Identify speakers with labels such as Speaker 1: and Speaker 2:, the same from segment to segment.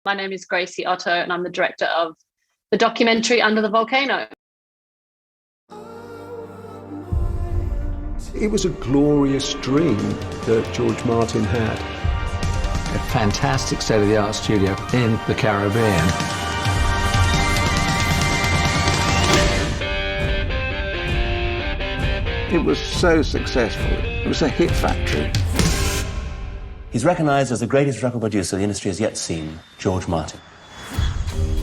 Speaker 1: My name is Gracie Otto, and I'm the director of the documentary Under the Volcano.
Speaker 2: It was a glorious dream that George Martin had.
Speaker 3: A fantastic state-of-the-art studio in the Caribbean.
Speaker 4: It was so successful. It was a hit factory.
Speaker 5: He's recognised as the greatest record producer the industry has yet seen, George Martin.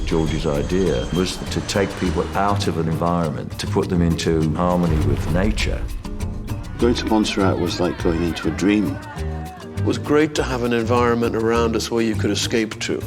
Speaker 6: George's idea was to take people out of an environment, to put them into harmony with nature.
Speaker 7: Going to Montserrat was like going into a dream.
Speaker 8: It was great to have an environment around us where you could escape to.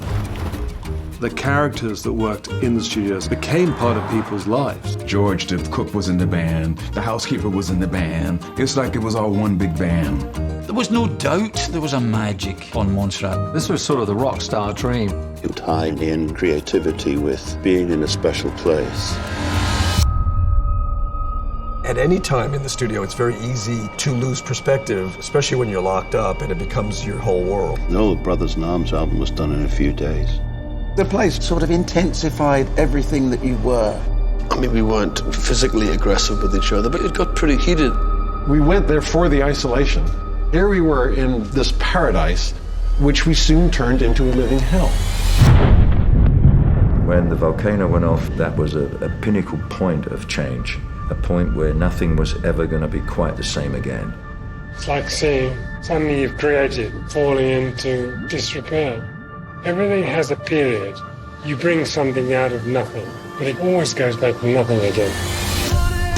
Speaker 2: The characters that worked in the studios became part of people's lives.
Speaker 9: George, the cook, was in the band. The housekeeper was in the band. It's like it was all one big band.
Speaker 10: There was no doubt there was a magic on Montserrat.
Speaker 3: This was sort of the rock star dream.
Speaker 7: It tied in creativity with being in a special place.
Speaker 11: At any time in the studio, it's very easy to lose perspective, especially when you're locked up and it becomes your whole world.
Speaker 7: No, the Brothers in Arms album was done in a few days.
Speaker 4: The place sort of intensified everything that you were.
Speaker 8: I mean, we weren't physically aggressive with each other, but it got pretty heated.
Speaker 12: We went there for the isolation. Here we were in this paradise, which we soon turned into a living hell.
Speaker 6: When the volcano went off, that was a pinnacle point of change, a point where nothing was ever going to be quite the same again.
Speaker 13: It's like seeing something you've created falling into disrepair. Everything has a period. You bring something out of nothing, but it always goes back to nothing again.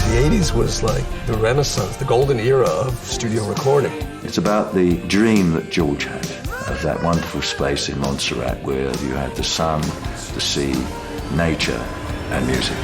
Speaker 11: The 80s was like the Renaissance, the golden era of studio recording.
Speaker 6: It's about the dream that George had of that wonderful space in Montserrat where you had the sun, the sea, nature, and music.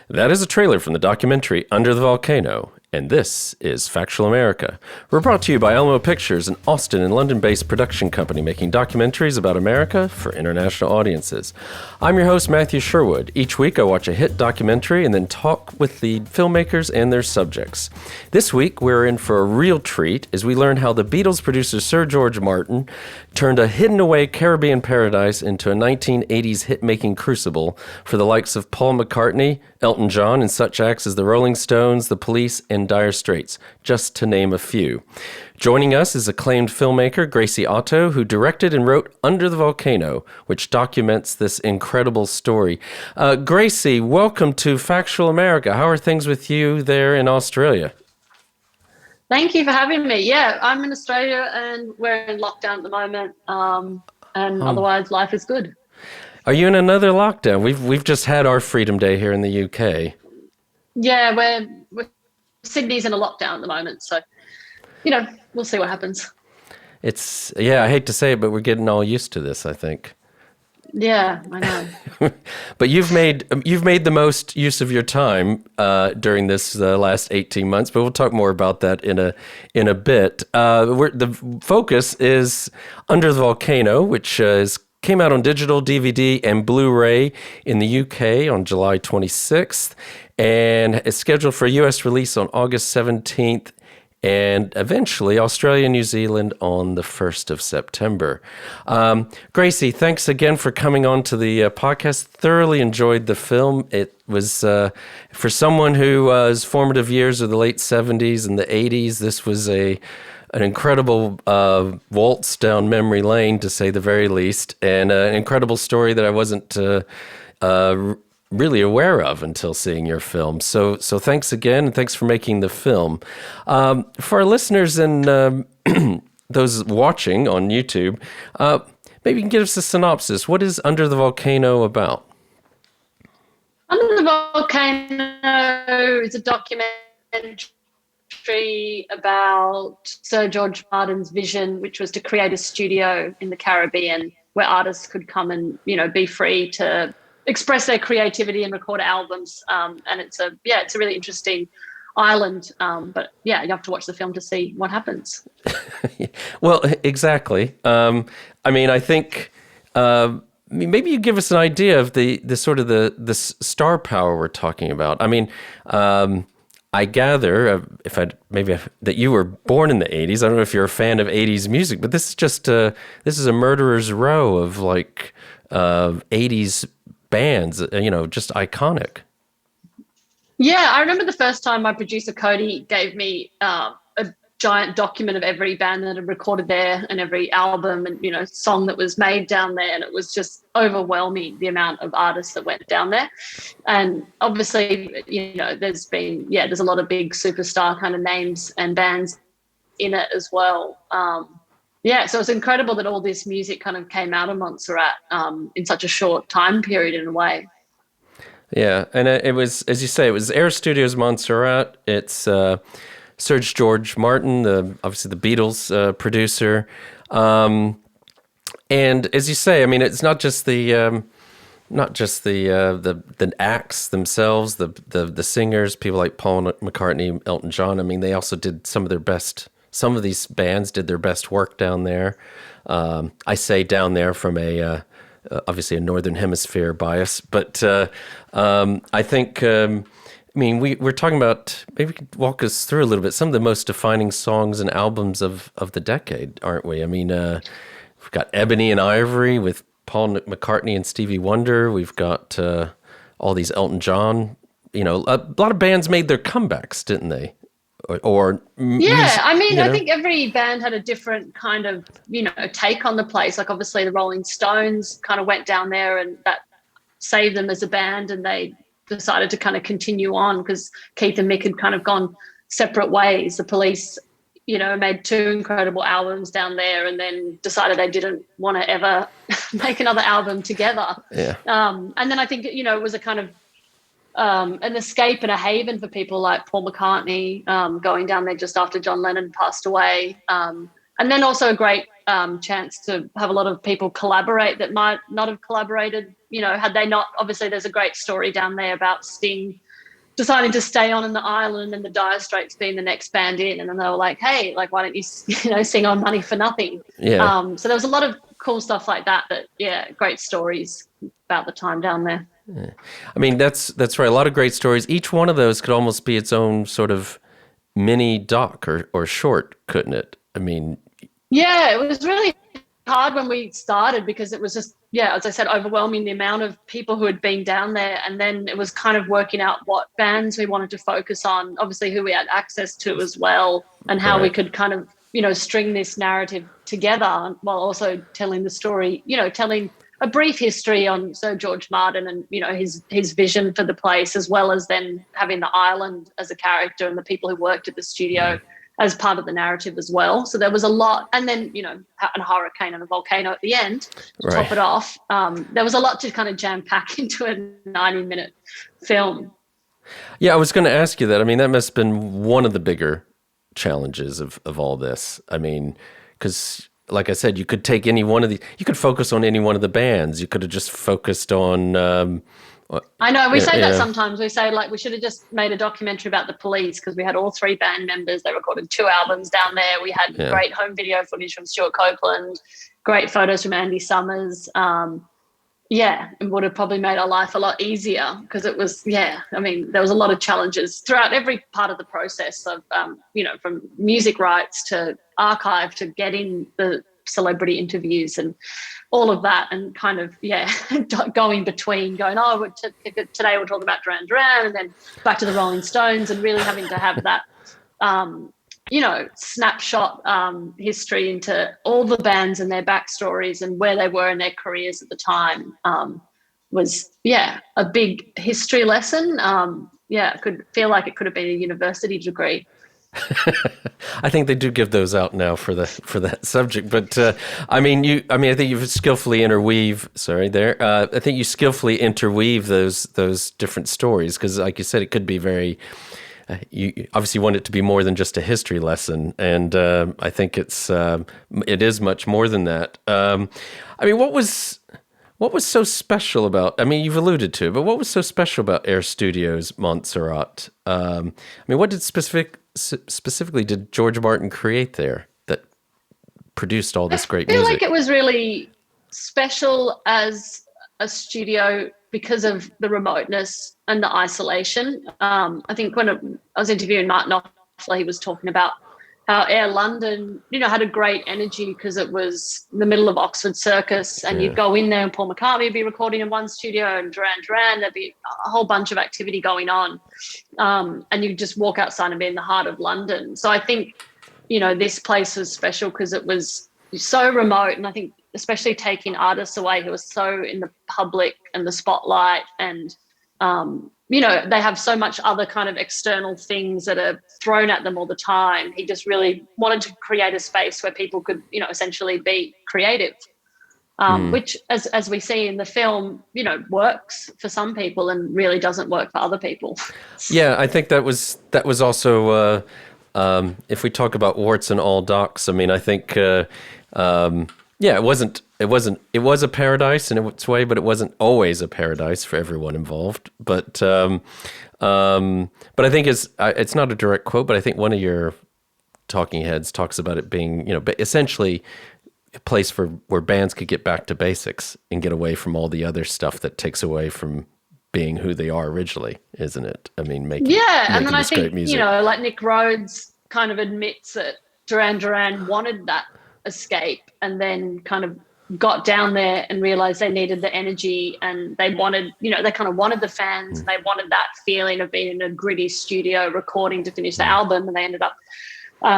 Speaker 14: That is a trailer from the documentary Under the Volcano, and this is Factual America. We're brought to you by Alamo Pictures, an Austin and London-based production company making documentaries about America for international audiences. I'm your host, Matthew Sherwood. Each week I watch a hit documentary and then talk with the filmmakers and their subjects. This week we're in for a real treat as we learn how the Beatles producer Sir George Martin turned a hidden-away Caribbean paradise into a 1980s hit-making crucible for the likes of Paul McCartney, Elton John, and such acts as the Rolling Stones, the Police, and Dire Straits, just to name a few. Joining us is acclaimed filmmaker Gracie Otto, who directed and wrote Under the Volcano, which documents this incredible story. Gracie, welcome to Factual America. How are things with you there in Australia?
Speaker 1: Thank you for having me. Yeah, I'm in Australia and we're in lockdown at the moment, and otherwise life is good.
Speaker 14: Are you in another lockdown? We've just had our Freedom Day here in the UK.
Speaker 1: Yeah, we're Sydney's in a lockdown at the moment, so we'll see what happens.
Speaker 14: I hate to say it, but we're getting all used to this, I think.
Speaker 1: Yeah, I know.
Speaker 14: But you've made the most use of your time during this last 18 months. But we'll talk more about that in a bit. The focus is Under the Volcano, which came out on digital, DVD, and Blu-ray in the UK on July 26th, and is scheduled for a US release on August 17th. And eventually Australia and New Zealand on the 1st of September. Gracie, thanks again for coming on to the podcast. Thoroughly enjoyed the film. It was, for someone whose formative years are the late 70s and the 80s, this was an incredible waltz down memory lane, to say the very least, and an incredible story that I wasn't really aware of until seeing your film. So thanks again, and thanks for making the film. For our listeners and those watching on YouTube, maybe you can give us a synopsis. What is Under the Volcano about?
Speaker 1: Under the Volcano is a documentary about Sir George Martin's vision, which was to create a studio in the Caribbean where artists could come and, be free to express their creativity and record albums. And it's a really interesting island. But you have to watch the film to see what happens.
Speaker 14: Well, exactly. I think maybe you give us an idea of the sort of the star power we're talking about. I gather, that you were born in the 80s. I don't know if you're a fan of 80s music, but this is a murderer's row of like 80s bands, just iconic.
Speaker 1: Yeah, I remember the first time my producer Cody gave me a giant document of every band that had recorded there and every album and, song that was made down there. And it was just overwhelming, the amount of artists that went down there. And obviously, there's a lot of big superstar kind of names and bands in it as well. So it's incredible that all this music kind of came out of Montserrat in such a short time period in a way.
Speaker 14: Yeah, and it was, as you say, it was AIR Studios Montserrat. It's Serge George Martin, obviously the Beatles producer. And as you say, I mean, it's not just the acts themselves, the singers, people like Paul McCartney, Elton John. I mean, they also did some of these bands did their best work down there. I say down there from obviously a Northern Hemisphere bias, but I think, we're talking about, maybe you could walk us through a little bit, some of the most defining songs and albums of the decade, aren't we? I mean, we've got Ebony and Ivory with Paul McCartney and Stevie Wonder. We've got all these Elton John, a lot of bands made their comebacks, didn't they?
Speaker 1: I think every band had a different kind of, take on the place. Like obviously the Rolling Stones kind of went down there and that saved them as a band, and they decided to kind of continue on because Keith and Mick had kind of gone separate ways. The Police, made 2 incredible albums down there and then decided they didn't want to ever make another album together. Yeah. And then I think, it was a kind of an escape and a haven for people like Paul McCartney going down there just after John Lennon passed away. And then also a great chance to have a lot of people collaborate that might not have collaborated, had they not. Obviously, there's a great story down there about Sting deciding to stay on in the island and the Dire Straits being the next band in. And then they were like, hey, like, why don't you, sing on Money for Nothing? Yeah. So there was a lot of cool stuff like that, great stories about the time down there.
Speaker 14: Yeah. I mean, that's right. A lot of great stories. Each one of those could almost be its own sort of mini doc or short, couldn't it? I mean...
Speaker 1: Yeah, it was really hard when we started because it was just, as I said, overwhelming, the amount of people who had been down there. And then it was kind of working out what bands we wanted to focus on, obviously who we had access to as well, and how we could kind of, string this narrative together while also telling the story, telling a brief history on Sir George Martin and, his vision for the place, as well as then having the island as a character and the people who worked at the studio as part of the narrative as well. So there was a lot. And then, a hurricane and a volcano at the end to top it off. There was a lot to kind of jam pack into a 90-minute film.
Speaker 14: Yeah, I was going to ask you that. I mean, that must have been one of the bigger challenges of all this. I mean, because... like I said, you could take you could focus on any one of the bands. You could have just focused on...
Speaker 1: I know, we say that sometimes. We say, like, we should have just made a documentary about the Police because we had all 3 band members. They recorded 2 albums down there. We had great home video footage from Stuart Copeland, great photos from Andy Summers. It would have probably made our life a lot easier because it was, there was a lot of challenges throughout every part of the process of, from music rights to archive to getting the celebrity interviews and all of that, and kind of, going between today we'll talk about Duran Duran and then back to the Rolling Stones, and really having to have that, snapshot history into all the bands and their backstories and where they were in their careers at the time was, a big history lesson. It could feel like it could have been a university degree.
Speaker 14: I think they do give those out now for that subject, but I think you skillfully interweave. I think you skillfully interweave those different stories because, like you said, it could be very. You obviously want it to be more than just a history lesson, and I think it is much more than that. What was so special about? I mean, you've alluded to it, but what was so special about AIR Studios Montserrat? What did specifically did George Martin create there that produced all this great music?
Speaker 1: I feel like it was really special as a studio because of the remoteness and the isolation. I think when I was interviewing Martin Knopfler, he was talking about how Air London, had a great energy because it was in the middle of Oxford Circus, and you'd go in there and Paul McCartney would be recording in one studio, and Duran, there'd be a whole bunch of activity going on. And you just walk outside and be in the heart of London. So I think, this place was special because it was so remote, and I think especially taking artists away who are so in the public and the spotlight, and they have so much other kind of external things that are thrown at them all the time. He just really wanted to create a space where people could, essentially be creative, which, as we see in the film, works for some people and really doesn't work for other people.
Speaker 14: Yeah, I think that was also, if we talk about warts and all docs, I mean, I think, it was a paradise in its way, but it wasn't always a paradise for everyone involved. But I think it's not a direct quote, but I think one of your talking heads talks about it being, essentially a place where bands could get back to basics and get away from all the other stuff that takes away from being who they are originally, isn't it? I mean, making
Speaker 1: and then I think,
Speaker 14: music.
Speaker 1: Like Nick Rhodes kind of admits that Duran wanted that escape, and then kind of got down there and realized they needed the energy, and they wanted, they kind of wanted the fans, and they wanted that feeling of being in a gritty studio recording to finish the album, and they ended up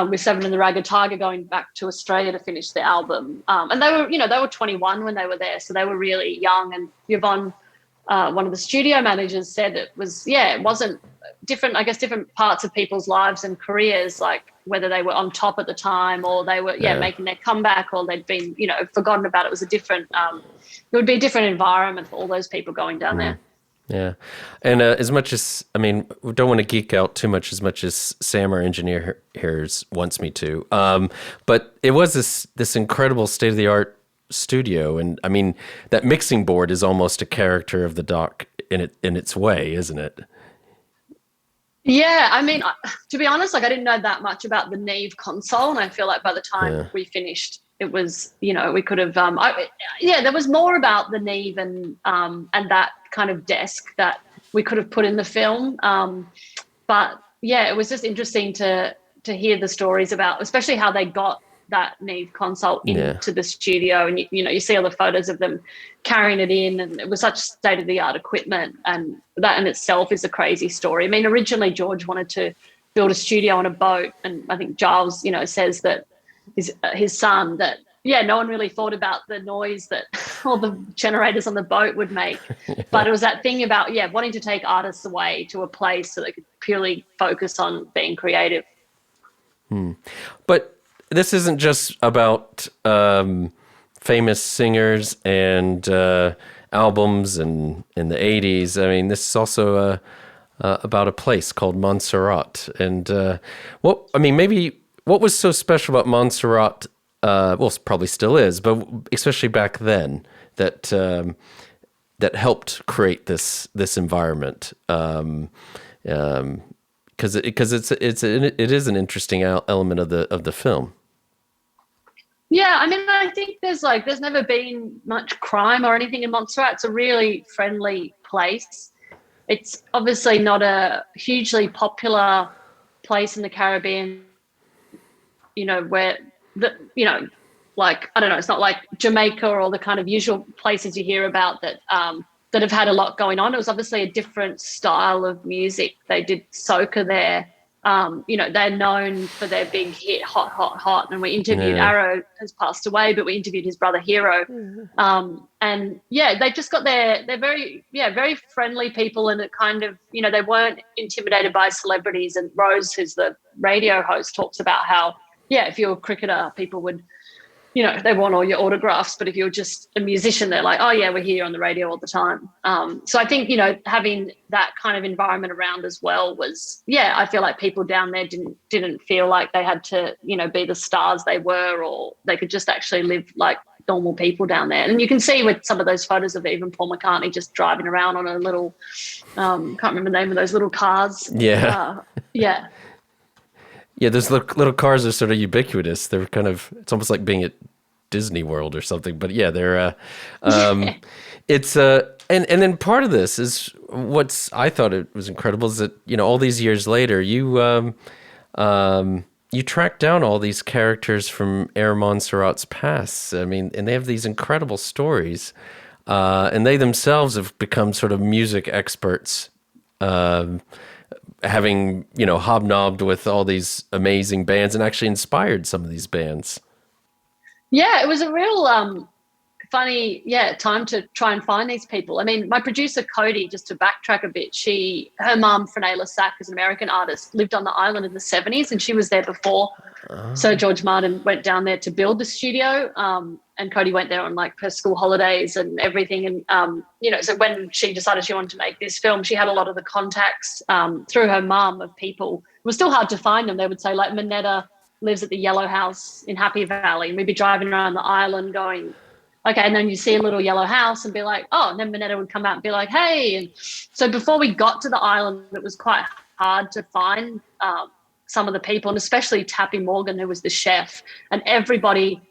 Speaker 1: with Seven and the Ragged Tiger going back to Australia to finish the album. And they were 21 when they were there, so they were really young. And Yvonne, one of the studio managers, said it wasn't different, I guess, different parts of people's lives and careers, like whether they were on top at the time or they were making their comeback, or they'd been forgotten about. It was a different it would be a different environment for all those people going down there.
Speaker 14: Yeah. And as much as, I mean, we don't want to geek out too much as Sam, our engineer here, wants me to, but it was this incredible state-of-the-art studio. And I mean, that mixing board is almost a character of the doc in its way, isn't it?
Speaker 1: Yeah, I mean, to be honest, I didn't know that much about the Neve console, and I feel like by the time we finished, it was, we could have, there was more about the Neve and that kind of desk that we could have put in the film. But yeah, it was just interesting to hear the stories about, especially how they got that Neve console into the studio, and you see all the photos of them carrying it in, and it was such state-of-the-art equipment, and that in itself is a crazy story. I mean, originally George wanted to build a studio on a boat, and I think Giles, says that his son, that no one really thought about the noise that all the generators on the boat would make. But it was that thing about wanting to take artists away to a place so they could purely focus on being creative.
Speaker 14: But this isn't just about famous singers and albums and in the 80s. I mean, this is also about a place called Montserrat. And what was so special about Montserrat? Well, probably still is, but especially back then, that helped create this environment. Because it is an interesting element of the film.
Speaker 1: Yeah, I mean, I think there's never been much crime or anything in Montserrat. It's a really friendly place. It's obviously not a hugely popular place in the Caribbean, where I don't know, it's not like Jamaica or all the kind of usual places you hear about that have had a lot going on. It was obviously a different style of music. They did soca there. They're known for their big hit, Hot, Hot, Hot. And we interviewed, Arrow has passed away, but we interviewed his brother Hero. They just got they're very, very friendly people. And it kind of, they weren't intimidated by celebrities. And Rose, who's the radio host, talks about how, if you're a cricketer, people would, they want all your autographs, but if you're just a musician, they're like, oh yeah, we're here on the radio all the time. So I think, having that kind of environment around as well was, I feel like people down there didn't feel like they had to, be the stars they were, or they could just actually live like normal people down there. And you can see with some of those photos of even Paul McCartney just driving around on a little, can't remember the name of those little cars.
Speaker 14: Yeah, those little cars are sort of ubiquitous. They're kind of, it's almost like being at Disney World or something. But yeah, they're, it's, And then part of this is I thought it was incredible is that, all these years later, you track down all these characters from AIR Montserrat's past. I mean, and they have these incredible stories, and they themselves have become sort of music experts, having, hobnobbed with all these amazing bands and actually inspired some of these bands.
Speaker 1: Yeah, it was a real funny, time to try and find these people. I mean, my producer, Cody, just to backtrack a bit, her mum, Fenella Sack, is an American artist, lived on the island in the 70s, and she was there before Sir George Martin went down there to build the studio. And Cody went there on like her school holidays and everything. And, so when she decided she wanted to make this film, she had a lot of the contacts through her mum of people. It was still hard to find them. They would say like Minetta lives at the Yellow House in Happy Valley. And we'd be driving around the island going, okay, and then you see a little yellow house and be like, oh, and then Minetta would come out and be like, hey. And so before we got to the island, it was quite hard to find some of the people, and especially Tappy Morgan, who was the chef. And everybody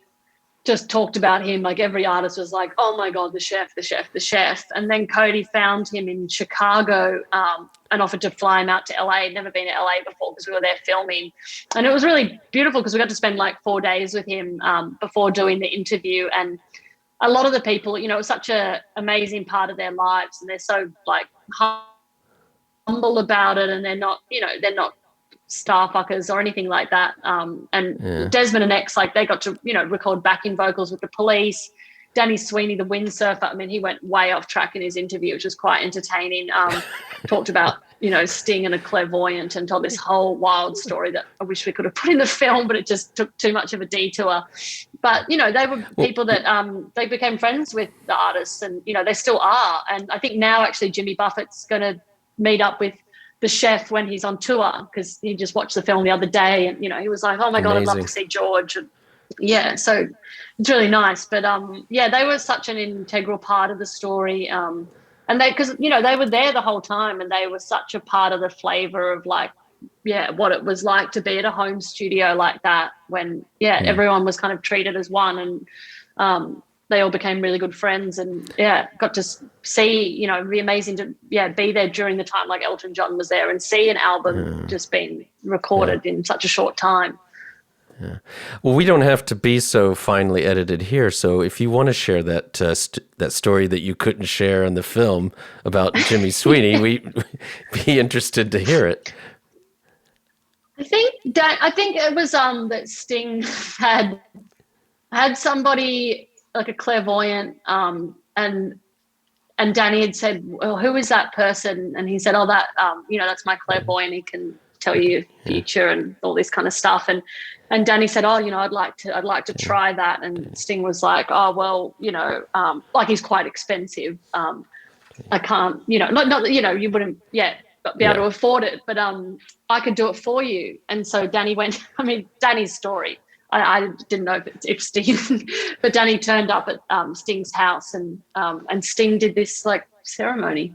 Speaker 1: just talked about him. Like every artist was like, oh my God, the chef, the chef, the chef. And then Cody found him in Chicago and offered to fly him out to LA. He'd never been to LA before because we were there filming. And it was really beautiful because we got to spend like 4 days with him before doing the interview. And a lot of the people, it was such an amazing part of their lives, and they're so like humble about it, and they're not star fuckers or anything like that. Desmond and X, like they got to, record backing vocals with the Police. Danny Sweeney, the windsurfer, I mean, he went way off track in his interview, which was quite entertaining. Talked about, Sting and a clairvoyant, and told this whole wild story that I wish we could have put in the film, but it just took too much of a detour. But, they were people that they became friends with the artists, and, they still are. And I think now actually Jimmy Buffett's going to meet up with the chef when he's on tour, because he just watched the film the other day, and, he was like, oh, my God, I'd love to see George. And, so it's really nice. But, they were such an integral part of the story. And because, they were there the whole time, and they were such a part of the flavor of like, what it was like to be at a home studio like that when, everyone was kind of treated as one, and they all became really good friends, and, got to see, it'd be amazing to, be there during the time like Elton John was there and see an album just being recorded in such a short time.
Speaker 14: Yeah. Well, we don't have to be so finely edited here. So if you want to share that that story that you couldn't share in the film about Jimmy Sweeney, we'd be interested to hear it.
Speaker 1: I think it was that Sting had somebody like a clairvoyant, and Danny had said, well, who is that person? And he said, oh, that that's my clairvoyant. He can tell you your future and all this kind of stuff. And Danny said, oh, I'd like to try that. And Sting was like, oh, well, like he's quite expensive. I can't, not that, you wouldn't be able to afford it, but I could do it for you. And so Danny went, Danny's story, I didn't know if Sting, but Danny turned up at Sting's house, and Sting did this like ceremony.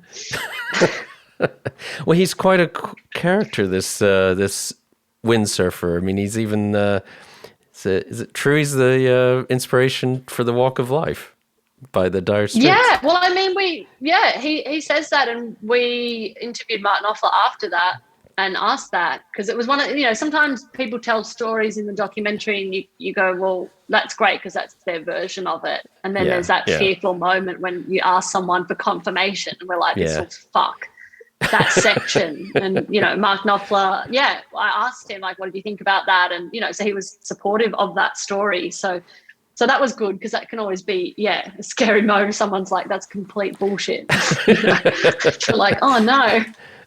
Speaker 14: Well, he's quite a character, this windsurfer. I mean, he's even, is it true he's the inspiration for The Walk of Life by the Dire Straits?
Speaker 1: Yeah, well, I mean, he says that, and we interviewed Martin Offler after that and asked that, because it was one of, sometimes people tell stories in the documentary and you go, well, that's great because that's their version of it. And then there's that fearful moment when you ask someone for confirmation, and we're like, this will fuck that section. And Mark Knopfler, I asked him like, what did you think about that? And so he was supportive of that story, so that was good, because that can always be a scary moment if someone's like, that's complete bullshit. You're like, oh no.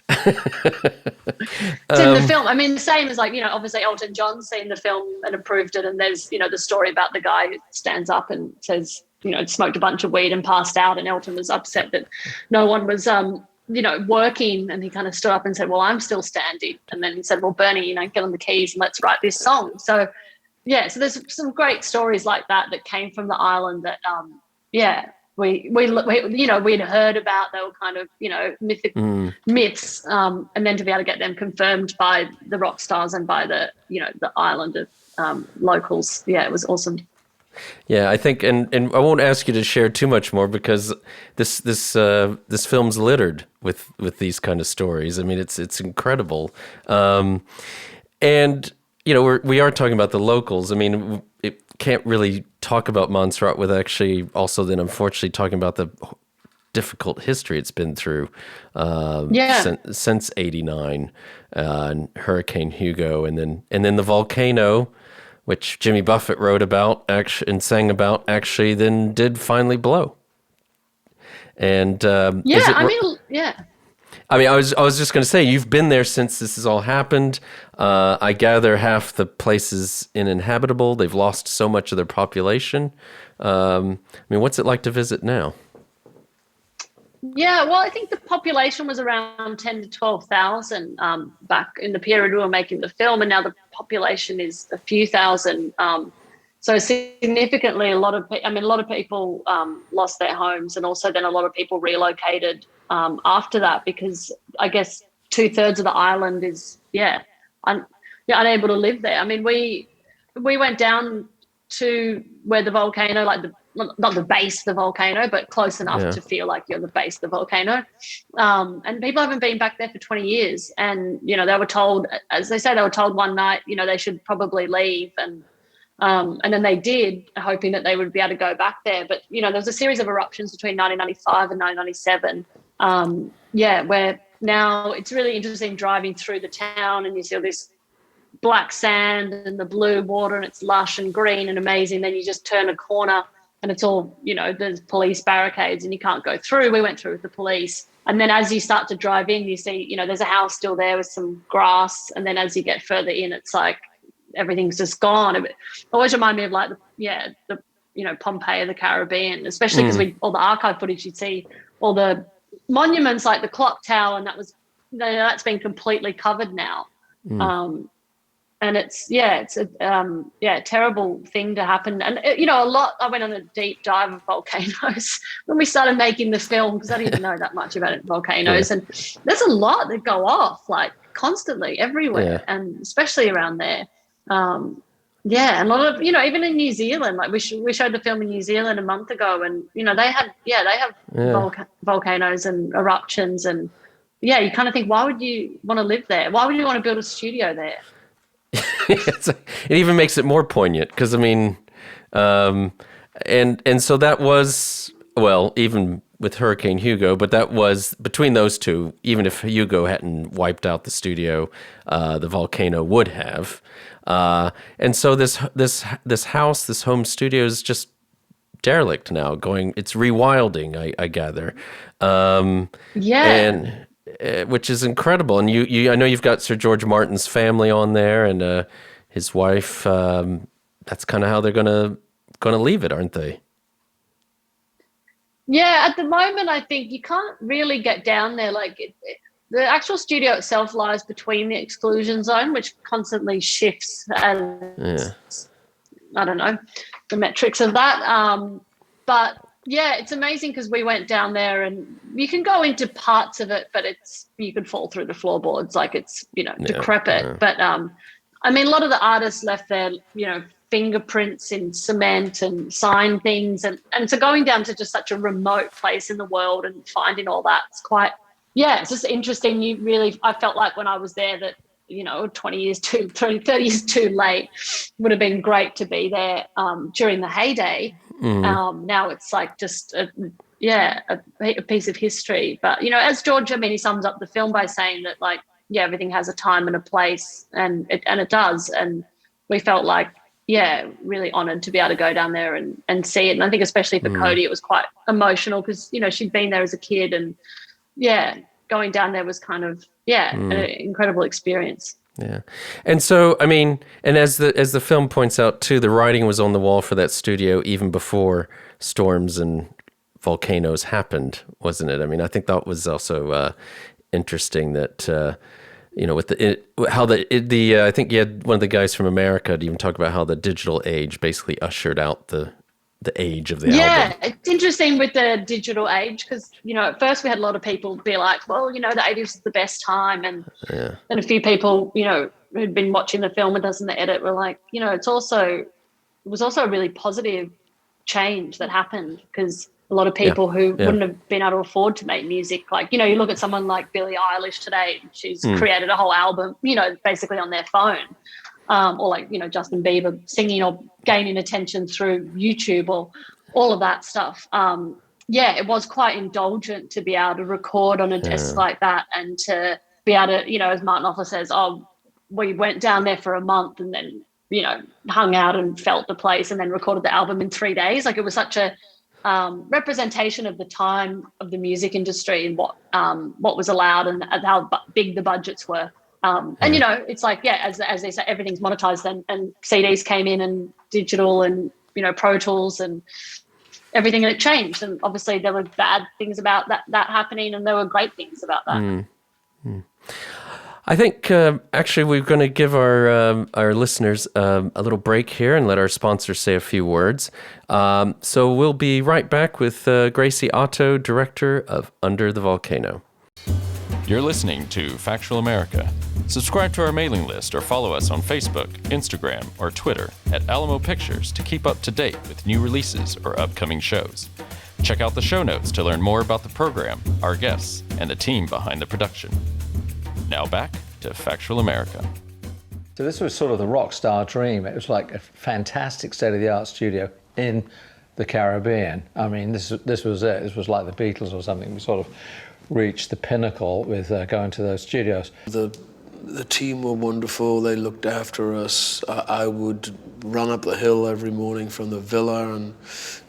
Speaker 1: It's in the film. I mean, the same as like, obviously Elton John's seen the film and approved it, and there's the story about the guy who stands up and says smoked a bunch of weed and passed out, and Elton was upset that no one was working, and he kind of stood up and said, well, I'm still standing. And then he said, well, Bernie, get on the keys and let's write this song. So, so there's some great stories like that came from the island that, we'd heard about. They were kind of, myths, and then to be able to get them confirmed by the rock stars and by the, the island of locals. Yeah, it was awesome.
Speaker 14: Yeah, I think, and I won't ask you to share too much more because this film's littered with these kind of stories. I mean, it's incredible, and we are talking about the locals. I mean, it can't really talk about Montserrat with actually also then unfortunately talking about the difficult history it's been through since '89, and Hurricane Hugo, and then the volcano, which Jimmy Buffett wrote about and sang about, actually then did finally blow. And I was just going to say, you've been there since this has all happened. I gather half the place is uninhabitable. They've lost so much of their population. I mean, what's it like to visit now?
Speaker 1: Yeah, well, I think the population was around 10 to 12,000 back in the period we were making the film, and now the population is a few thousand. So significantly, a lot of people lost their homes, and also then a lot of people relocated after that, because I guess 2/3 of the island is unable to live there. I mean, we went down to where the volcano, not the base of the volcano, but close enough to feel like you're the base of the volcano. And people haven't been back there for 20 years. And, they were told, as they say, they were told one night, they should probably leave. And then they did, hoping that they would be able to go back there. But, there was a series of eruptions between 1995 and 1997. Where now it's really interesting driving through the town, and you see all this black sand and the blue water, and it's lush and green and amazing. Then you just turn a corner and it's all, there's police barricades and you can't go through. We went through with the police. And then as you start to drive in, you see, there's a house still there with some grass. And then as you get further in, it's like everything's just gone. It always reminded me of the Pompeii of the Caribbean, especially because all the archive footage, you'd see all the monuments like the clock tower, and that's been completely covered now. And it's a terrible thing to happen. And, I went on a deep dive of volcanoes when we started making the film, because I didn't know that much about volcanoes. And there's a lot that go off, like constantly everywhere, and especially around there. And a lot of, even in New Zealand, like we showed the film in New Zealand a month ago, and, they have volcanoes and eruptions. And, you kind of think, why would you want to live there? Why would you want to build a studio there?
Speaker 14: It even makes it more poignant because, I mean, and so that was, well, even with Hurricane Hugo, but that was between those two. Even if Hugo hadn't wiped out the studio, the volcano would have. And so this house, this home studio is just derelict now. It's rewilding, I gather. And which is incredible. And you, I know you've got Sir George Martin's family on there, and his wife. That's kind of how they're gonna leave it, aren't they?
Speaker 1: Yeah, at the moment, I think you can't really get down there. Like the actual studio itself lies between the exclusion zone, which constantly shifts as I don't know the metrics of that. But yeah, it's amazing because we went down there and you can go into parts of it, but you could fall through the floorboards, like it's decrepit. Yeah. But I mean, a lot of the artists left their fingerprints in cement and sign things, and so going down to just such a remote place in the world and finding all that, it's quite it's just interesting. I felt like when I was there that 30 years too late would have been great to be there during the heyday. Now it's like just a piece of history. But as George, he sums up the film by saying that everything has a time and a place, and it does. And we felt like really honoured to be able to go down there and see it. And I think especially for Cody, it was quite emotional because she'd been there as a kid, and going down there was kind of an incredible experience.
Speaker 14: Yeah. And so, I mean, and as the film points out too, the writing was on the wall for that studio even before storms and volcanoes happened, wasn't it? I mean, I think that was also interesting that, with I think you had one of the guys from America to even talk about how the digital age basically ushered out the age of the album.
Speaker 1: Yeah, it's interesting with the digital age because, at first we had a lot of people be like, well, the 80s is the best time. And then a few people, who'd been watching the film and does in the edit were like, it's also, was also a really positive change that happened, because a lot of people who wouldn't have been able to afford to make music, like, you know, you look at someone like Billie Eilish today, she's created a whole album, you know, basically on their phone, or like, you know, Justin Bieber singing or gaining attention through YouTube or all of that stuff. It was quite indulgent to be able to record on a desk like that, and to be able to, you know, as Martin Offler says, we went down there for a month and then, you know, hung out and felt the place and then recorded the album in 3 days. Like, it was such a representation of the time of the music industry and what was allowed and how big the budgets were. And, you know, it's like, as they say, everything's monetized, and CDs came in and digital and, you know, Pro Tools and everything, and it changed. And obviously there were bad things about that happening, and there were great things about that.
Speaker 14: I think actually we're going to give our listeners a little break here and let our sponsors say a few words. So we'll be right back with Gracie Otto, director of Under the Volcano.
Speaker 15: You're listening to Factual America. Subscribe to our mailing list or follow us on Facebook, Instagram, or Twitter at Alamo Pictures to keep up to date with new releases or upcoming shows. Check out the show notes to learn more about the program, our guests, and the team behind the production. Now back to Factual America.
Speaker 3: So this was sort of the rock star dream. It was like a fantastic state-of-the-art studio in the Caribbean. I mean, this was it. This was like the Beatles or something. We sort of reached the pinnacle with going to those studios.
Speaker 8: The team were wonderful. They looked after us. I would run up the hill every morning from the villa and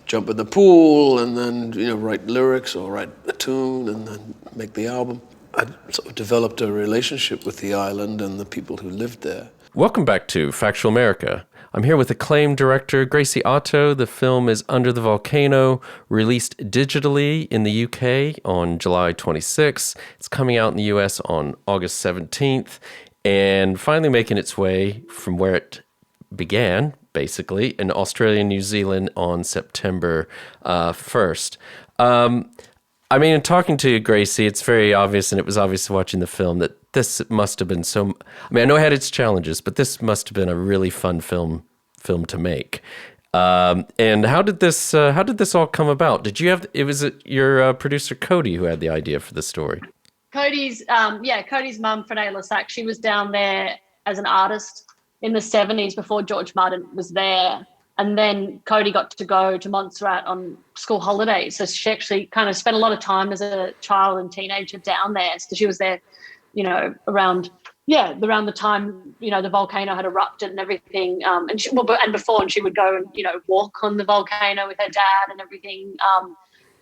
Speaker 8: jump in the pool, and then, you know, write lyrics or write a tune and then make the album. I sort of developed a relationship with the island and the people who lived there.
Speaker 14: Welcome back to Factual America. I'm here with acclaimed director Gracie Otto. The film is Under the Volcano, released digitally in the UK on July 26th. It's coming out in the US on August 17th, and finally making its way from where it began, basically, in Australia and New Zealand on September 1st. I mean, in talking to you, Gracie, it's very obvious, and it was obvious watching the film, that this must have been I mean, I know it had its challenges, but this must have been a really fun film to make. And how did this all come about? Did you have? Was it your producer Cody who had the idea for the story?
Speaker 1: Cody's mum, Frenée Lassac, she was down there as an artist in the 70s before George Martin was there. And then Cody got to go to Montserrat on school holidays. So she actually kind of spent a lot of time as a child and teenager down there. So she was there, you know, around the time, you know, the volcano had erupted and everything. And she would go and, you know, walk on the volcano with her dad and everything.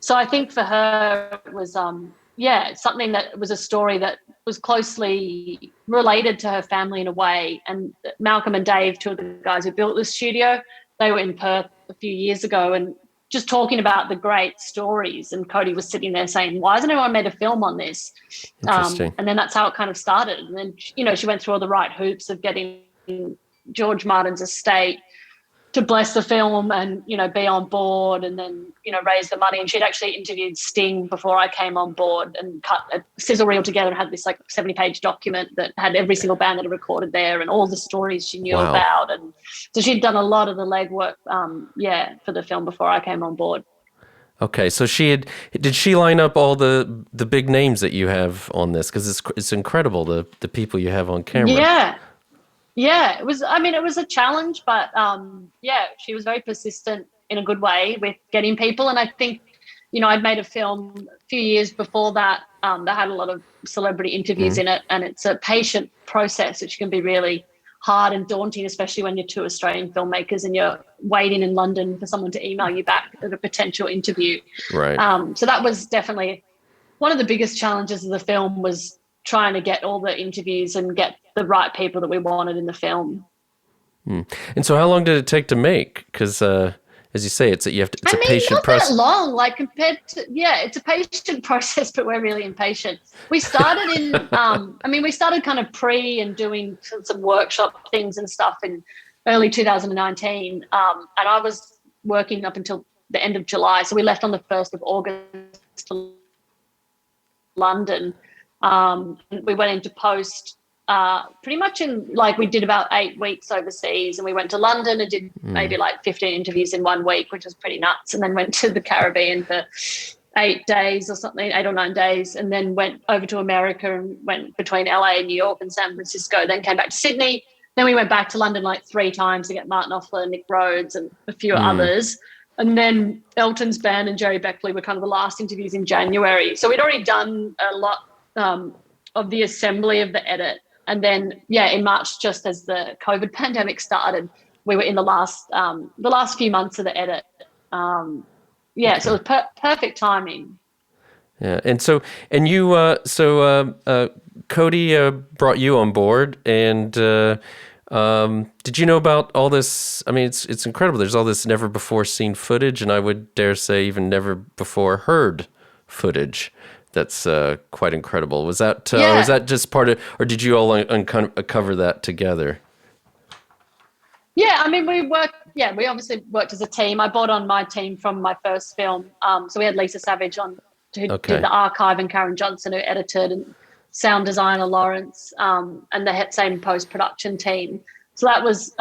Speaker 1: So I think for her it was, something that was a story that was closely related to her family in a way. And Malcolm and Dave, two of the guys who built the studio, they were in Perth a few years ago and just talking about the great stories. And Cody was sitting there saying, why hasn't anyone made a film on this?
Speaker 14: Interesting.
Speaker 1: And then that's how it kind of started. And then, you know, she went through all the right hoops of getting George Martin's estate to bless the film and, you know, be on board and then, you know, raise the money. And she'd actually interviewed Sting before I came on board and cut a sizzle reel together and had this like 70-page document that had every single band that had recorded there and all the stories she knew about. And so she'd done a lot of the legwork, for the film before I came on board.
Speaker 14: Okay, so did she line up all the big names that you have on this? Because it's incredible, the people you have on camera.
Speaker 1: Yeah, it was a challenge, but she was very persistent in a good way with getting people. And I think, you know, I'd made a film a few years before that that had a lot of celebrity interviews in it, and it's a patient process, which can be really hard and daunting, especially when you're two Australian filmmakers and you're waiting in London for someone to email you back at a potential interview.
Speaker 14: Right.
Speaker 1: So that was definitely one of the biggest challenges of the film, was trying to get all the interviews and get the right people that we wanted in the film.
Speaker 14: And so how long did it take to make? Because as you say, it's a patient process.
Speaker 1: Not that long, like compared to, it's a patient process, but we're really impatient. We started we started kind of and doing some workshop things and stuff in early 2019. And I was working up until the end of July. So we left on the 1st of August to London. We went into post pretty much in, like, we did about 8 weeks overseas, and we went to London and did maybe like 15 interviews in 1 week, which was pretty nuts, and then went to the Caribbean for 8 days or something, 8 or 9 days, and then went over to America and went between LA and New York and San Francisco, then came back to Sydney. Then we went back to London like 3 times to get Martin Offler, Nick Rhodes and a few others. And then Elton's band and Jerry Beckley were kind of the last interviews in January. So we'd already done a lot of the assembly of the edit. And then, in March, just as the COVID pandemic started, we were in the last few months of the edit. So it was perfect timing.
Speaker 14: Yeah, and so Cody brought you on board, and did you know about all this? I mean, it's incredible. There's all this never before seen footage, and I would dare say even never before heard footage. That's quite incredible. Was that or was that just part of, or did you all uncover that together?
Speaker 1: Yeah, I mean, we obviously worked as a team. I brought on my team from my first film. So we had Lisa Savage on, who did the archive, and Karen Johnson, who edited, and sound designer Lawrence, and the same post-production team. So that was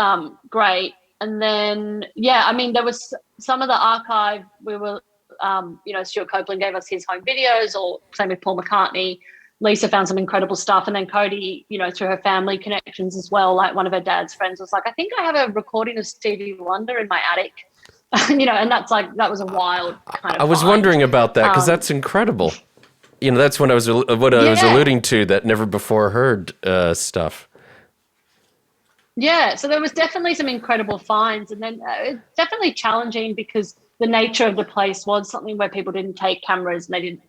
Speaker 1: great. And then, I mean, there was some of the archive, we were, Stuart Copeland gave us his home videos, or same with Paul McCartney. Lisa found some incredible stuff. And then Cody, through her family connections as well, like one of her dad's friends was like, I think I have a recording of Stevie Wonder in my attic. And that's like, that was a wild kind of
Speaker 14: I was
Speaker 1: find.
Speaker 14: wondering about that, because that's incredible. That's what I was alluding to, that never before heard stuff.
Speaker 1: Yeah, so there was definitely some incredible finds, and then it's definitely challenging because the nature of the place was something where people didn't take cameras, and they didn't,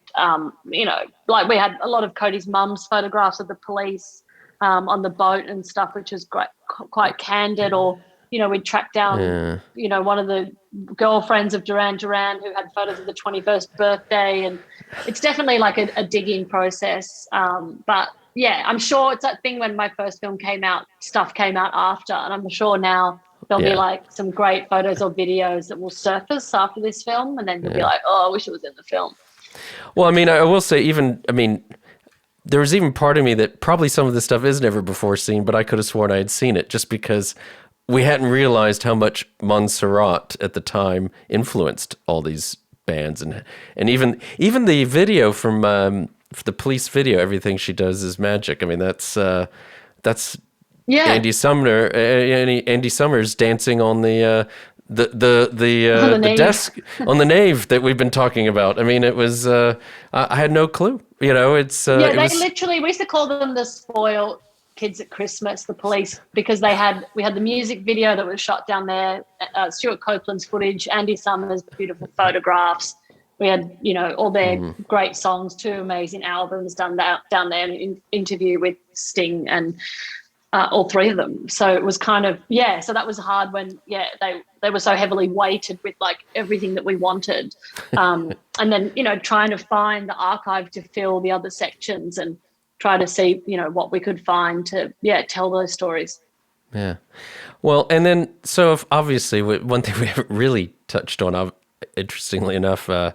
Speaker 1: like we had a lot of Cody's mum's photographs of the police on the boat and stuff, which was quite candid, or, we'd track down, one of the girlfriends of Duran Duran who had photos of the 21st birthday, and it's definitely like a digging process. But I'm sure it's that thing when my first film came out, stuff came out after, and I'm sure now there'll be like some great photos or videos that will surface after this film, and then you'll be like, oh, I wish it was in the film.
Speaker 14: Well, I mean, I will say there was even part of me that probably some of this stuff is never before seen, but I could have sworn I had seen it just because we hadn't realized how much Montserrat at the time influenced all these bands, and even the video from the police video, Everything She Does Is Magic. I mean, that's Andy Summers dancing on the desk on the nave that we've been talking about. I mean, it was I had no clue. We used to call them the spoiled kids at Christmas, the police, because we had the music video that was shot down there, Stuart Copeland's footage, Andy Summers' beautiful photographs. We had, all their great songs, 2 amazing albums done down there, an interview with Sting and all 3 of them. So it was kind of, so that was hard when, they were so heavily weighted with like everything that we wanted. And then, trying to find the archive to fill the other sections and try to see, what we could find to, tell those stories. Yeah. Well, and then, so obviously one thing we haven't really touched on, interestingly enough, I'll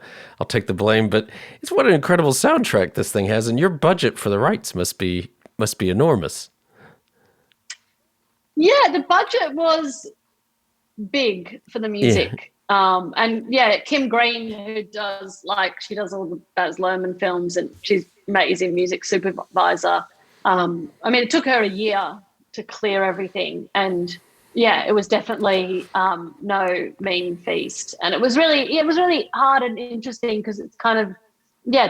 Speaker 14: take the blame, but it's what an incredible soundtrack this thing has, and your budget for the rights must be enormous.
Speaker 1: Yeah, the budget was big for the music. And Kim Green, who does all the Baz Luhrmann films, and she's amazing music supervisor. It took her a year to clear everything, and it was definitely no mean feast. And it was really hard and interesting because it's kind of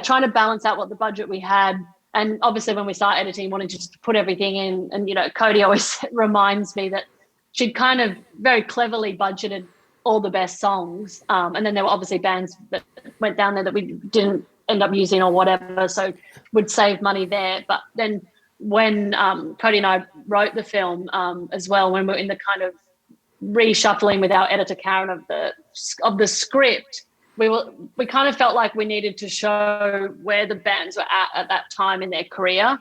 Speaker 1: trying to balance out what the budget we had. And obviously when we start editing, wanting to just put everything in, and Cody always reminds me that she'd kind of very cleverly budgeted all the best songs, and then there were obviously bands that went down there that we didn't end up using or whatever, so would save money there. But then when Cody and I wrote the film as well, when we were in the kind of reshuffling with our editor Karen of the script, we kind of felt like we needed to show where the bands were at that time in their career.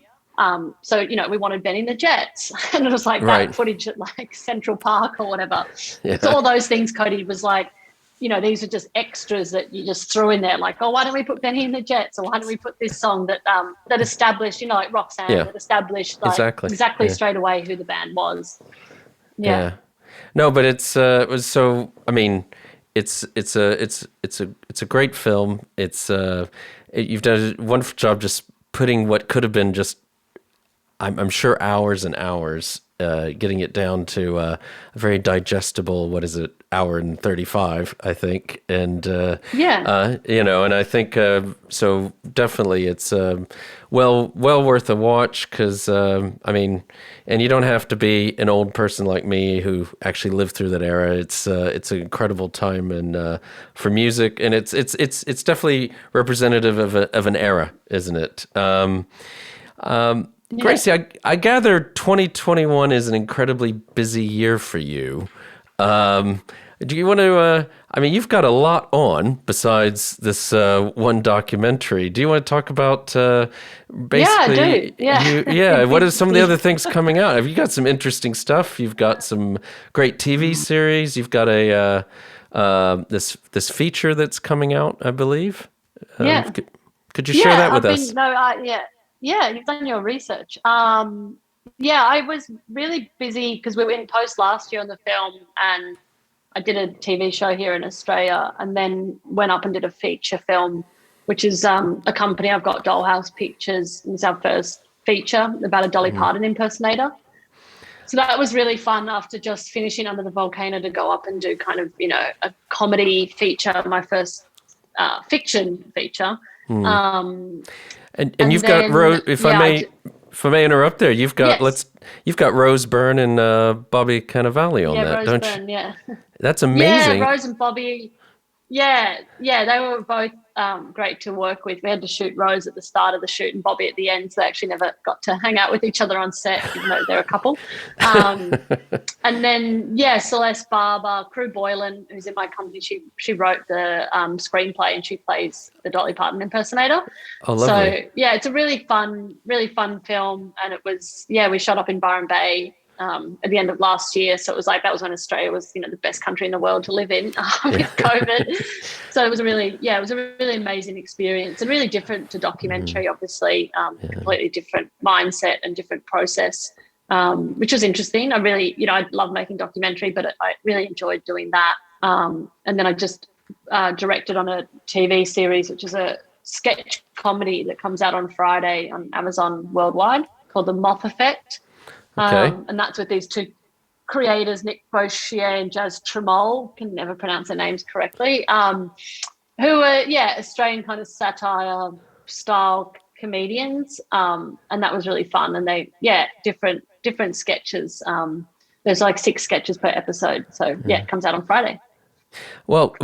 Speaker 1: So, we wanted Benny and the Jets, and it was like that footage at like Central Park or whatever. Yeah. So all those things, Cody was like, these are just extras that you just threw in there, like, oh, why don't we put Benny and the Jets, or why don't we put this song that established, like Roxanne, that established exactly straight away who the band was. Yeah.
Speaker 14: No, but it was so. I mean, it's a great film. You've done a wonderful job just putting what could have been just, I'm sure, hours and hours, getting it down to a very digestible, what is it, hour and 35, I think. And, and I think, so definitely it's well worth a watch because, and you don't have to be an old person like me who actually lived through that era. It's an incredible time and for music, and it's definitely representative of an era, isn't it? Gracie, I gather 2021 is an incredibly busy year for you. Do you want to, you've got a lot on besides this one documentary. Do you want to talk about basically?
Speaker 1: Yeah, I do. Yeah.
Speaker 14: What are some of the other things coming out? Have you got some interesting stuff? You've got some great TV series. You've got a this feature that's coming out, I believe.
Speaker 1: Yeah.
Speaker 14: Could you share that with us?
Speaker 1: Yeah, you've done your research. I was really busy because we were in post last year on the film, and I did a TV show here in Australia, and then went up and did a feature film, which is a company I've got, Dollhouse Pictures. It's our first feature about a Dolly Parton impersonator. So that was really fun after just finishing Under the Volcano to go up and do kind of, a comedy feature, my first fiction feature.
Speaker 14: And you've got Rose. If I may interrupt there, you've got you've got Rose Byrne and Bobby Cannavale on that,
Speaker 1: Rose
Speaker 14: don't
Speaker 1: Byrne,
Speaker 14: you?
Speaker 1: Yeah,
Speaker 14: that's amazing.
Speaker 1: Yeah, Rose and Bobby. Yeah, they were both great to work with. We had to shoot Rose at the start of the shoot and Bobby at the end, so they actually never got to hang out with each other on set, even though they're a couple. And then, Celeste Barber, Crew Boylan, who's in my company, she wrote the screenplay, and she plays the Dolly Parton impersonator.
Speaker 14: Oh, lovely.
Speaker 1: So, it's a really fun film, and it was, we shot up in Byron Bay at the end of last year. So it was like, that was when Australia was, the best country in the world to live in with COVID. So it was a really amazing experience, and really different to documentary, obviously, completely different mindset and different process, which was interesting. I really, I love making documentary, but I really enjoyed doing that. And then I just directed on a TV series, which is a sketch comedy that comes out on Friday on Amazon worldwide, called The Moth Effect.
Speaker 14: Okay.
Speaker 1: And that's with these two creators, Nick Boshier and Jazz Tremol, can never pronounce their names correctly, who are, Australian kind of satire style comedians. And that was really fun. And they, different sketches. There's like 6 sketches per episode. So, it comes out on Friday.
Speaker 14: Well,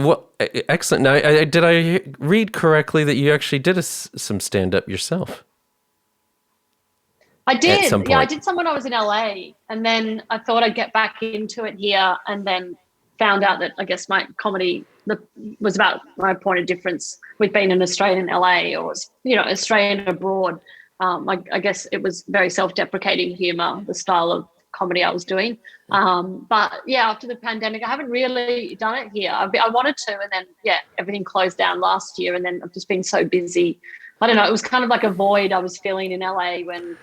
Speaker 14: excellent. Now, did I read correctly that you actually did some stand-up yourself?
Speaker 1: I did. I did some when I was in LA, and then I thought I'd get back into it here, and then found out that I guess my comedy was about my point of difference with being an Australian in LA, or Australian abroad. I guess it was very self-deprecating humor, the style of comedy I was doing. But after the pandemic, I haven't really done it here. I wanted to, and then everything closed down last year, and then I've just been so busy. I don't know. It was kind of like a void I was feeling in LA when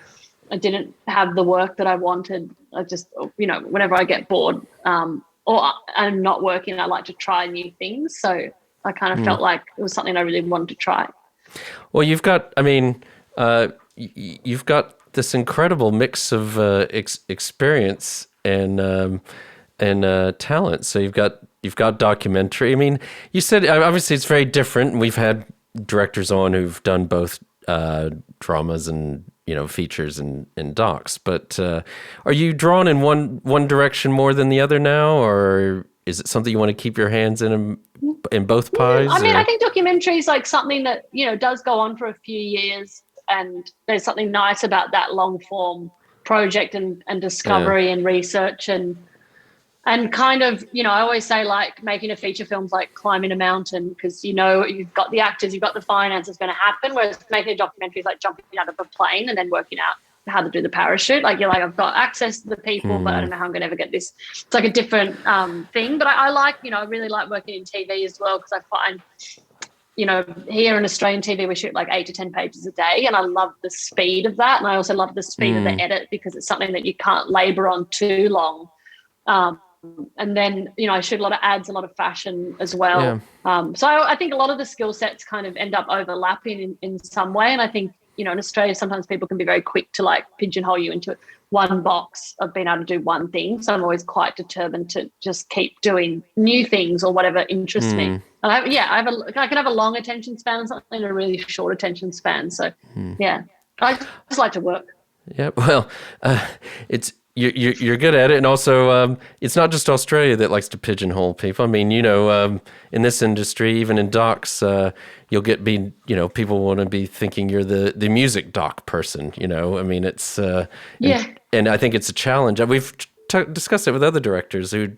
Speaker 1: I didn't have the work that I wanted. I just, whenever I get bored or I'm not working, I like to try new things. So I kind of felt like it was something I really wanted to try.
Speaker 14: Well, you've got, you've got this incredible mix of experience and talent. So you've got documentary. I mean, you said obviously it's very different. We've had directors on who've done both dramas and features and docs, but are you drawn in one direction more than the other now, or is it something you want to keep your hands in both pies?
Speaker 1: I think documentary is like something that does go on for a few years, and there's something nice about that long form project and discovery and research and kind of, I always say, like, making a feature film's like climbing a mountain, because you've got the actors, you've got the finance, it's going to happen, whereas making a documentary is like jumping out of a plane and then working out how to do the parachute. Like, you're like, I've got access to the people, but I don't know how I'm going to ever get this. It's like a different thing. But I like, I really like working in TV as well, because I find, here in Australian TV, we shoot like 8 to 10 pages a day, and I love the speed of that. And I also love the speed of the edit, because it's something that you can't labor on too long. And then, I shoot a lot of ads, a lot of fashion as well. Yeah. So I think a lot of the skill sets kind of end up overlapping in some way. And I think, in Australia, sometimes people can be very quick to like pigeonhole you into one box of being able to do one thing. So I'm always quite determined to just keep doing new things or whatever interests me. And I can have a long attention span and something, and a really short attention span. So I just like to work.
Speaker 14: Yeah, well, you're good at it, and also it's not just Australia that likes to pigeonhole people. I mean, in this industry, even in docs, people want to be thinking you're the music doc person. I mean, it's and I think it's a challenge. We've discussed it with other directors who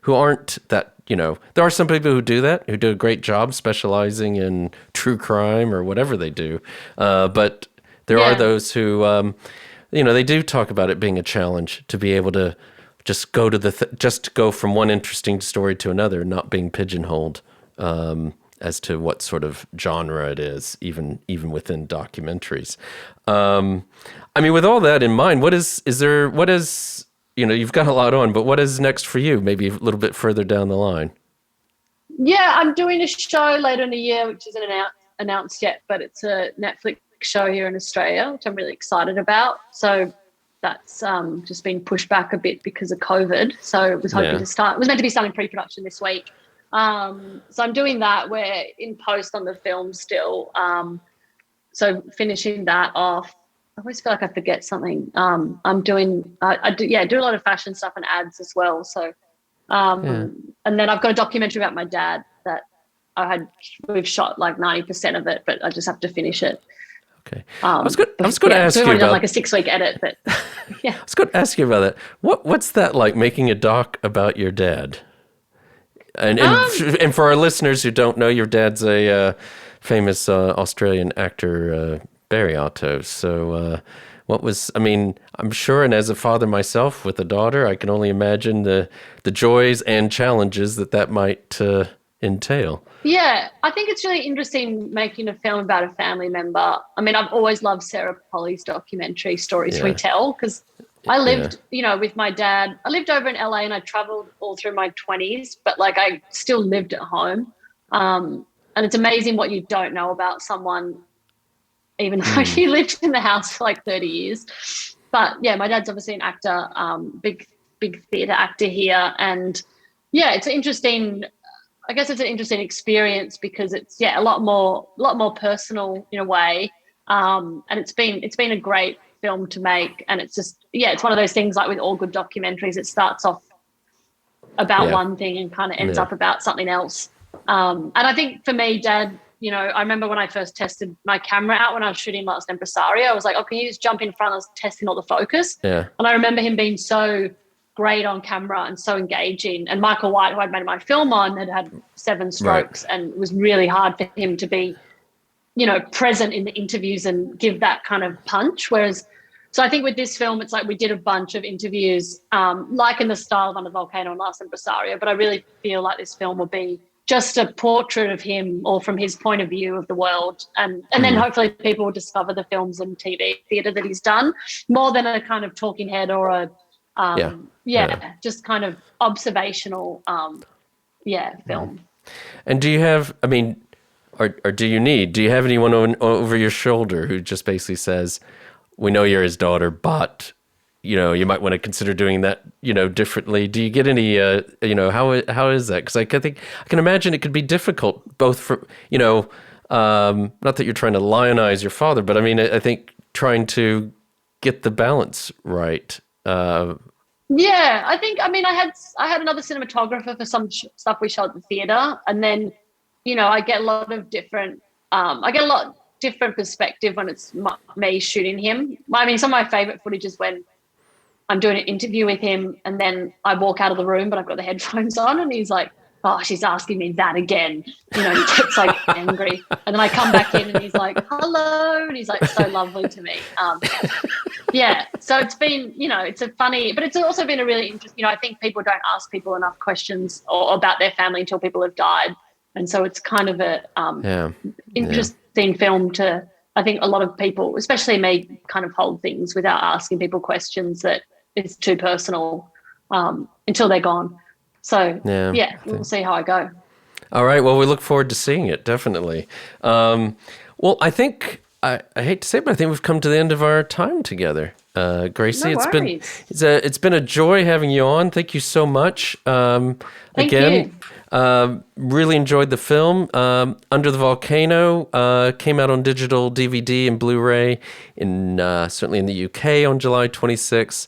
Speaker 14: aren't that. There are some people who do that, who do a great job specializing in true crime or whatever they do, but there are those who. They do talk about it being a challenge to be able to just go to just go from one interesting story to another, not being pigeonholed as to what sort of genre it is, even within documentaries. I mean, with all that in mind, what is you've got a lot on, but what is next for you? Maybe a little bit further down the line.
Speaker 1: Yeah, I'm doing a show later in the year, which isn't announced yet, but it's a Netflix show here in Australia, which I'm really excited about. So that's just been pushed back a bit because of COVID. So it was hoping to start. It was meant to be starting pre-production this week. So I'm doing that. We're in post on the film still. So finishing that off. I always feel like I forget something. I'm doing. I do a lot of fashion stuff and ads as well. So and then I've got a documentary about my dad that we've shot like 90% of it, but I just have to finish it.
Speaker 14: Okay. I was going to ask you about
Speaker 1: done like a 6-week edit, but yeah.
Speaker 14: I was going to ask you about that. What's that like, making a doc about your dad? And for our listeners who don't know, your dad's a famous Australian actor, Barry Otto. So I'm sure, and as a father myself with a daughter, I can only imagine the joys and challenges that might entail.
Speaker 1: Yeah, I think it's really interesting making a film about a family member. I mean, I've always loved Sarah Polley's documentary Stories We Tell, because I lived, with my dad. I lived over in LA and I traveled all through my 20s, but like I still lived at home. And it's amazing what you don't know about someone, even though you lived in the house for like 30 years. But yeah, my dad's obviously an actor, big theatre actor here. And yeah, it's interesting. I guess it's an interesting experience because it's a lot more personal in a way, and it's been a great film to make, and it's just it's one of those things like with all good documentaries, it starts off about one thing and kind of ends up about something else. And I think for me, Dad, I remember when I first tested my camera out when I was shooting Last Impresario, I was like, oh, can you just jump in front? I was testing all the focus, and I remember him being so great on camera and so engaging. And Michael White, who I'd made my film on, had 7 strokes, and it was really hard for him to be, present in the interviews and give that kind of punch. So I think with this film, it's like we did a bunch of interviews, like in the style of Under the Volcano and Last Impresario, but I really feel like this film will be just a portrait of him, or from his point of view of the world. And then hopefully people will discover the films and TV theatre that he's done, more than a kind of talking head or a just kind of observational, film.
Speaker 14: And do you have, or do you have anyone over your shoulder who just basically says, we know you're his daughter, but, you might want to consider doing that, differently? Do you get any, how is that? Because I can imagine it could be difficult both for, not that you're trying to lionize your father, but I think trying to get the balance right.
Speaker 1: I think, I had another cinematographer for some stuff we shot at the theatre, and then, I get a lot different perspective when it's me shooting him. Some of my favourite footage is when I'm doing an interview with him and then I walk out of the room, but I've got the headphones on, and he's like, oh, she's asking me that again. He gets like angry. And then I come back in and he's like, hello. And he's like so lovely to me. Yeah, so it's been, it's a funny, but it's also been a really interesting, I think people don't ask people enough questions about their family until people have died. And so it's kind of a interesting film to, I think a lot of people, especially me, kind of hold things without asking people questions that it's too personal until they're gone. So, we'll see how I go.
Speaker 14: All right. Well, we look forward to seeing it, definitely. Well, I think, I hate to say it, but I think we've come to the end of our time together. Gracie,
Speaker 1: No
Speaker 14: it's been a joy having you on. Thank you so much.
Speaker 1: Thank
Speaker 14: again,
Speaker 1: you.
Speaker 14: Really enjoyed the film. Under the Volcano came out on digital DVD and Blu-ray certainly in the UK on July 26th.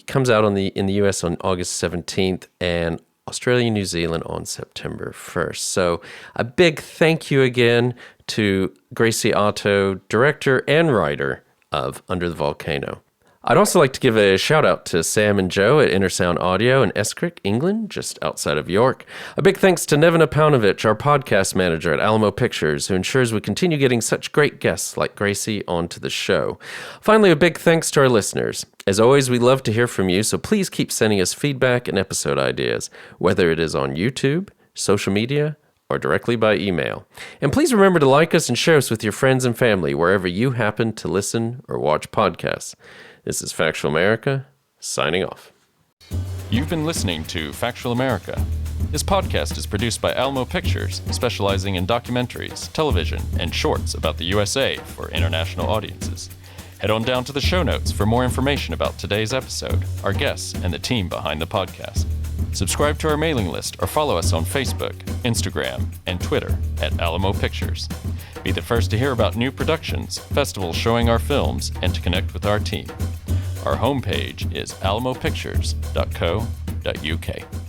Speaker 14: Comes out in the US on August 17th and Australia and New Zealand on September 1st. So a big thank you again to Gracie Otto, director and writer of Under the Volcano. I'd also like to give a shout out to Sam and Joe at Intersound Audio in Escrick, England, just outside of York. A big thanks to Nevin Apaunovich, our podcast manager at Alamo Pictures, who ensures we continue getting such great guests like Gracie onto the show. Finally, a big thanks to our listeners. As always, we love to hear from you, so please keep sending us feedback and episode ideas, whether it is on YouTube, social media, or directly by email. And please remember to like us and share us with your friends and family wherever you happen to listen or watch podcasts. This is Factual America, signing off.
Speaker 15: You've been listening to Factual America. This podcast is produced by Alamo Pictures, specializing in documentaries, television, and shorts about the USA for international audiences. Head on down to the show notes for more information about today's episode, our guests, and the team behind the podcast. Subscribe to our mailing list or follow us on Facebook, Instagram, and Twitter at Alamo Pictures. Be the first to hear about new productions, festivals showing our films, and to connect with our team. Our homepage is alamopictures.co.uk.